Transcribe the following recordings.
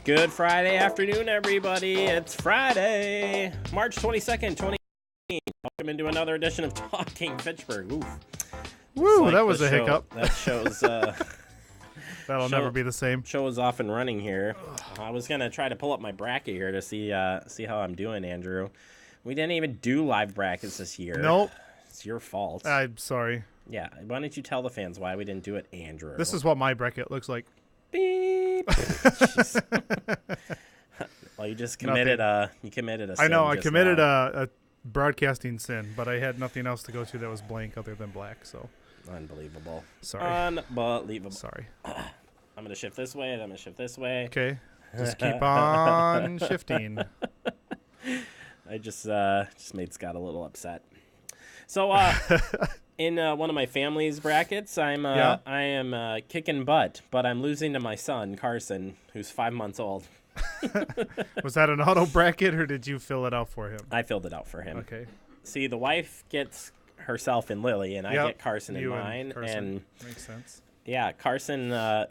Good Friday afternoon, everybody. It's Friday, March 22nd, 2018. Welcome into another edition of Talking Fitchburg. Oof. Woo, Like that was a show, hiccup. That shows... That'll never be the same. Show is off and running here. I was going to try to pull up my bracket here to see how I'm doing, Andrew. We didn't even do live brackets this year. Nope. It's your fault. I'm sorry. Yeah, why don't you tell the fans why we didn't do it, Andrew? This is what my bracket looks like. Beep. Well, you just committed a sin. I know, I committed now. a broadcasting sin, but I had nothing else to go to that was blank other than black, so. Unbelievable. Sorry. Unbelievable. Sorry. I'm going to shift this way, then I'm going to shift this way. Okay. Just keep on shifting. I just made Scott a little upset. So, in one of my family's brackets, I am kicking butt, but I'm losing to my son, Carson, who's 5 months old. Was that an auto bracket, or did you fill it out for him? I filled it out for him. Okay. See, the wife gets herself and Lily, and I get Carson and mine. And makes sense. Yeah, Carson, I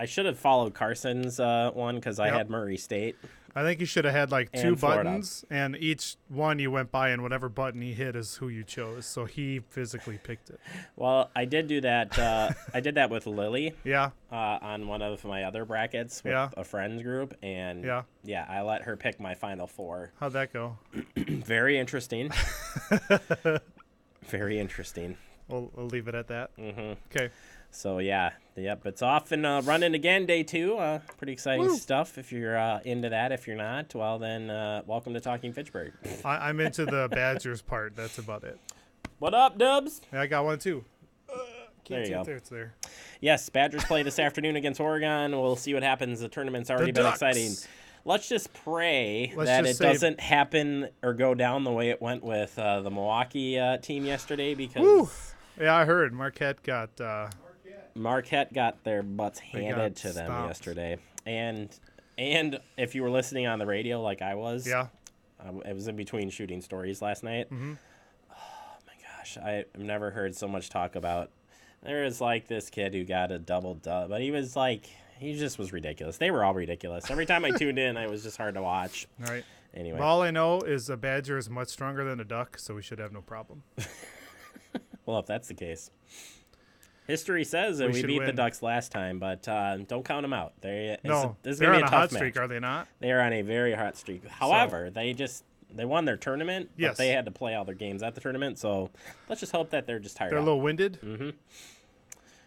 should have followed Carson's one because I had Murray State. I think you should have had like two Florida. buttons, and each one you went by, and whatever button he hit is who you chose. So he physically picked it. Well, I did do that. I did that with Lily. Yeah. On one of my other brackets with a friends group, and I let her pick my final four. How'd that go? Very interesting. Very interesting. We'll leave it at that. Mm-hmm. Okay. So, it's off and running again, day 2. Pretty exciting stuff. If you're into that. If you're not, well, then welcome to Talking Fitchburg. I'm into the Badgers part. That's about it. What up, Dubs? Yeah, I got one, too. There you go. It's there. Yes, Badgers play this afternoon against Oregon. We'll see what happens. The tournament's already been exciting. Let's just pray that it doesn't happen or go down the way it went with the Milwaukee team yesterday because... Woo. Yeah, I heard Marquette got their butts handed to them yesterday. And if you were listening on the radio like I was, it was in between shooting stories last night. Mm-hmm. Oh, my gosh. I've never heard so much talk about... There was like this kid who got a double dub, but he just was ridiculous. They were all ridiculous. Every time I tuned in, it was just hard to watch. All right. Anyway. All I know is a Badger is much stronger than a Duck, so we should have no problem. Well, if that's the case. History says that we beat the Ducks last time, but don't count them out. This is going to be a tough hot match. streak, are they not? They are on a very hot streak. However, they won their tournament, but they had to play all their games at the tournament, so let's just hope that they're just tired out. They're a little winded? Mm-hmm.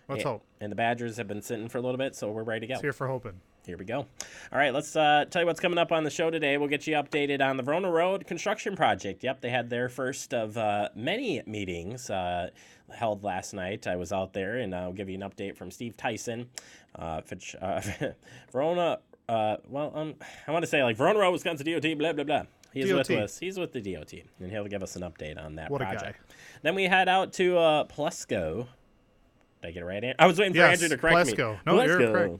Let's hope. And the Badgers have been sitting for a little bit, so we're ready to go. It's here for hoping. Here we go. All right, let's tell you what's coming up on the show today. We'll get you updated on the Fitch-Rona Road construction project. Yep, they had their first of many meetings held last night. I was out there, and I'll give you an update from Steve Tyson. Fitch-Rona, I want to say like Fitch-Rona Road, Wisconsin DOT, blah, blah, blah. He's with us. He's with the DOT, and he'll give us an update on that project. A guy. Then we head out to Plesko. Did I get it right? I was waiting for Andrew to correct me. No, Plesko. You're correct.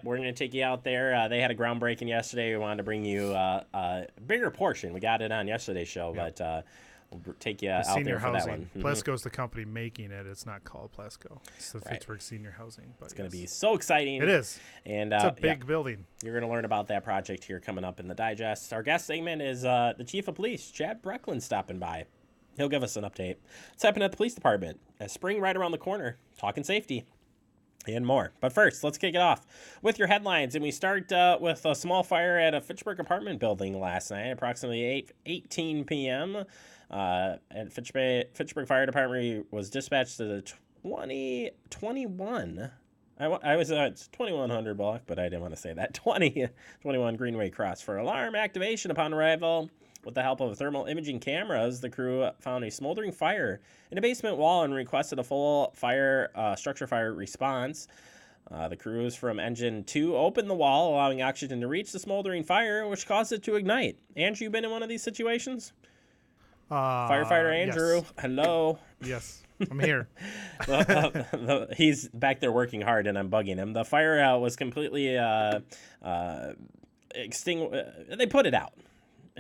We're going to take you out there. They had a groundbreaking yesterday. We wanted to bring you a bigger portion. We got it on yesterday's show, but we'll take you out there for that one. Plesko's the company making it. It's not called Plesko. It's the Fitchburg Senior Housing. But it's going to be so exciting. It is. And it's a big building. You're going to learn about that project here coming up in the digest. Our guest segment is the Chief of Police, Chad Brecklin, stopping by. He'll give us an update. What's happening at the police department? Spring right around the corner. Talking safety. And more. But first, let's kick it off with your headlines. And we start with a small fire at a Fitchburg apartment building last night, approximately 8:18 p.m. At Fitchburg Fire Department was dispatched to the 2021. I was it's 2100 block, but I didn't want to say that. 21 Greenway Cross for alarm activation upon arrival. With the help of thermal imaging cameras, the crew found a smoldering fire in a basement wall and requested a full structure fire response. The crews from Engine 2 opened the wall, allowing oxygen to reach the smoldering fire, which caused it to ignite. Andrew, you been in one of these situations? Firefighter Andrew, yes. Hello. Yes, I'm here. He's back there working hard, and I'm bugging him. The fire was completely extinguished. They put it out.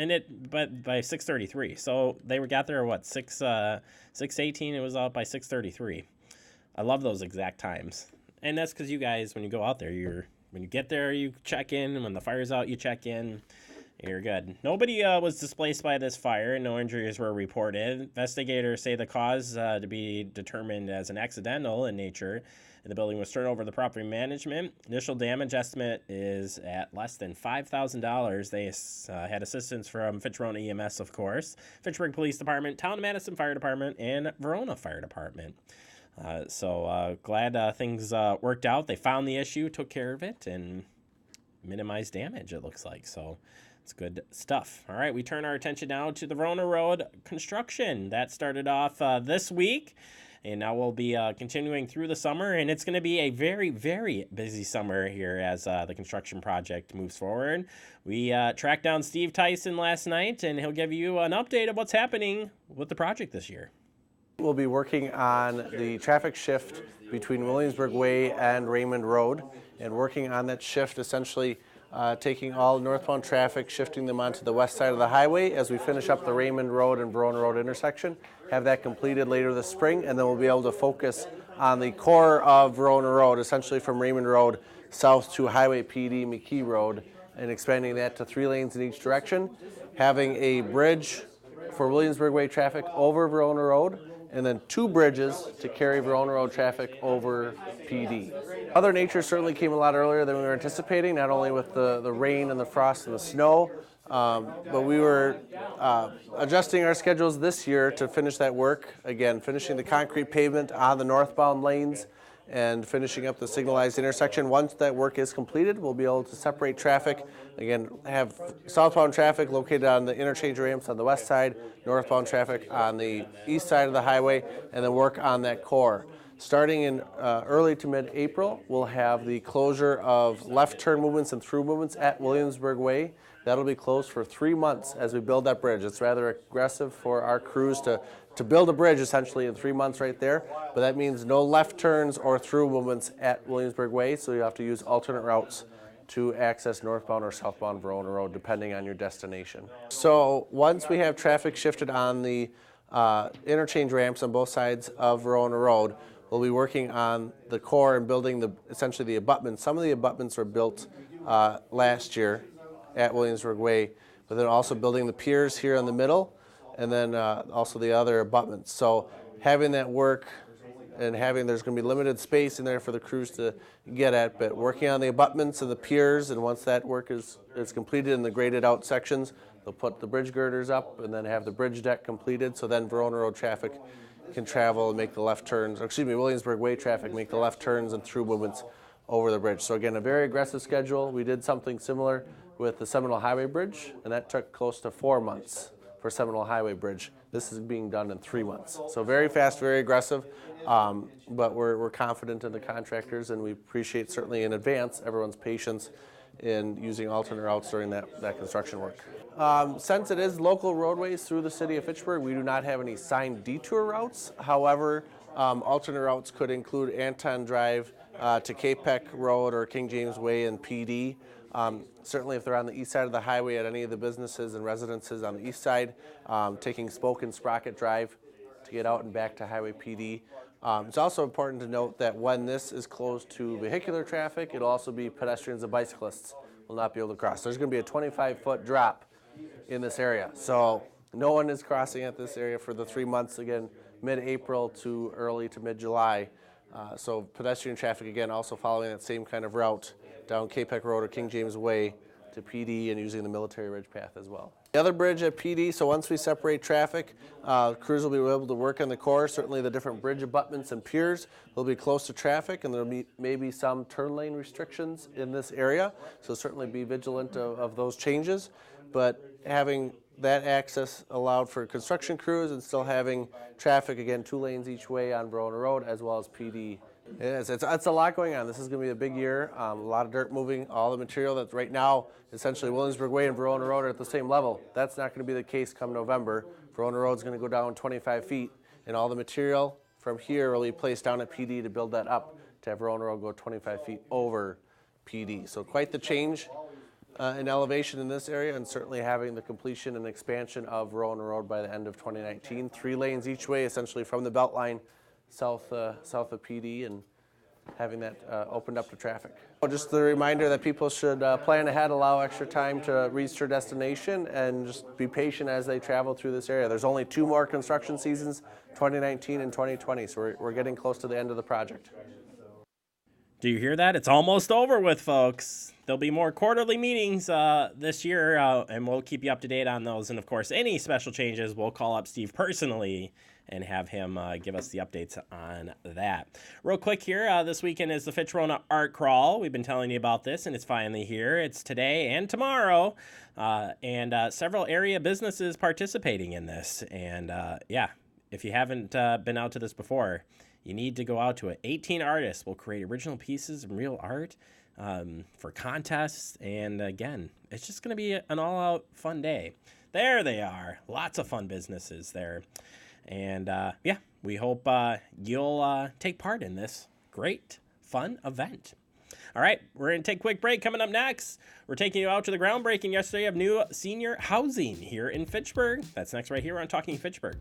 But by 6:33, so they got there at 6:18. It was out by 6:33. I love those exact times, and that's because you guys, when you go out there, you're when you get there, you check in. And when the fire's out, you check in. You're good. Nobody was displaced by this fire, and no injuries were reported. Investigators say the cause to be determined as an accidental in nature, and the building was turned over to property management. Initial damage estimate is at less than $5,000. They had assistance from Fitch-Rona EMS, of course, Fitchburg Police Department, Town of Madison Fire Department, and Verona Fire Department. Glad things worked out. They found the issue, took care of it, and minimized damage, it looks like. So it's good stuff. All right, we turn our attention now to the Verona Road construction. That started off this week, and now we'll be continuing through the summer, and it's going to be a very, very busy summer here as the construction project moves forward. We tracked down Steve Tyson last night, and he'll give you an update of what's happening with the project this year. We'll be working on the traffic shift between Williamsburg Way and Raymond Road, and working on that shift, essentially taking all northbound traffic, shifting them onto the west side of the highway as we finish up the Raymond Road and Verona Road intersection. Have that completed later this spring, and then we'll be able to focus on the core of Verona Road, essentially from Raymond Road south to Highway PD McKee Road, and expanding that to 3 lanes in each direction. Having a bridge for Williamsburg Way traffic over Verona Road, and then 2 bridges to carry Verona Road traffic over PD. Mother Nature certainly came a lot earlier than we were anticipating, not only with the rain and the frost and the snow, but we were adjusting our schedules this year to finish that work. Again, finishing the concrete pavement on the northbound lanes and finishing up the signalized intersection. Once that work is completed, we'll be able to separate traffic. Again, have southbound traffic located on the interchange ramps on the west side, northbound traffic on the east side of the highway, and then work on that core. Starting in early to mid-April, we'll have the closure of left turn movements and through movements at Williamsburg Way. That'll be closed for 3 months as we build that bridge. It's rather aggressive for our crews to build a bridge essentially in 3 months right there, but that means no left turns or through movements at Williamsburg Way, so you have to use alternate routes to access northbound or southbound Verona Road depending on your destination. So once we have traffic shifted on the interchange ramps on both sides of Verona Road, we'll be working on the core and building essentially the abutments. Some of the abutments were built last year at Williamsburg Way, but then also building the piers here in the middle, and then also the other abutments. So having that work and there's going to be limited space in there for the crews to get at, but working on the abutments and the piers, and once that work is completed in the graded out sections, they'll put the bridge girders up and then have the bridge deck completed, so then Verona Road traffic can travel and make the left turns, or excuse me, Williamsburg Way traffic make the left turns and through movements over the bridge. So again, a very aggressive schedule. We did something similar with the Seminole Highway Bridge, and that took close to 4 months for Seminole Highway Bridge. This is being done in 3 months. So very fast, very aggressive, but we're confident in the contractors, and we appreciate certainly in advance everyone's patience in using alternate routes during that construction work. Since it is local roadways through the city of Fitchburg, we do not have any signed detour routes. However, alternate routes could include Anton Drive to Capec Road or King James Way and PD. Certainly if they're on the east side of the highway at any of the businesses and residences on the east side, taking Spoke and Sprocket Drive to get out and back to Highway PD. It's also important to note that when this is closed to vehicular traffic, it'll also be pedestrians and bicyclists will not be able to cross. There's going to be a 25-foot drop in this area. So no one is crossing at this area for the 3 months, again, mid-April to early to mid-July. So pedestrian traffic, again, also following that same kind of route down Capec Road or King James Way to PD and using the Military Ridge path as well. The other bridge at PD, so once we separate traffic, crews will be able to work on the core. Certainly the different bridge abutments and piers will be close to traffic, and there will be maybe some turn lane restrictions in this area, so certainly be vigilant of those changes. But having that access allowed for construction crews and still having traffic, again, 2 lanes each way on Verona Road as well as PD. It's a lot going on. This is going to be a big year. A lot of dirt moving. All the material that's right now, essentially Williamsburg Way and Verona Road are at the same level. That's not going to be the case come November. Verona Road is going to go down 25 feet, and all the material from here will be placed down at PD to build that up to have Verona Road go 25 feet over PD. So quite the change in elevation in this area, and certainly having the completion and expansion of Verona Road by the end of 2019. 3 lanes each way, essentially from the Beltline south of PD, and having that opened up to traffic. Just a reminder that people should plan ahead, allow extra time to reach their destination, and just be patient as they travel through this area. There's only 2 more construction seasons, 2019 and 2020, so we're getting close to the end of the project. Do you hear that? It's almost over with, folks. There'll be more quarterly meetings this year, and we'll keep you up to date on those. And, of course, any special changes, we'll call up Steve personally and have him give us the updates on that. Real quick here, this weekend is the Fitch-Rona Art Crawl. We've been telling you about this, and it's finally here. It's today and tomorrow, and several area businesses participating in this. And, yeah, if you haven't been out to this before, you need to go out to it. 18 artists will create original pieces and real art for contests. And, again, it's just going to be an all-out fun day. There they are. Lots of fun businesses there. And, yeah, we hope you'll take part in this great, fun event. All right, we're going to take a quick break. Coming up next, we're taking you out to the groundbreaking yesterday of new senior housing here in Fitchburg. That's next right here on Talking Fitchburg.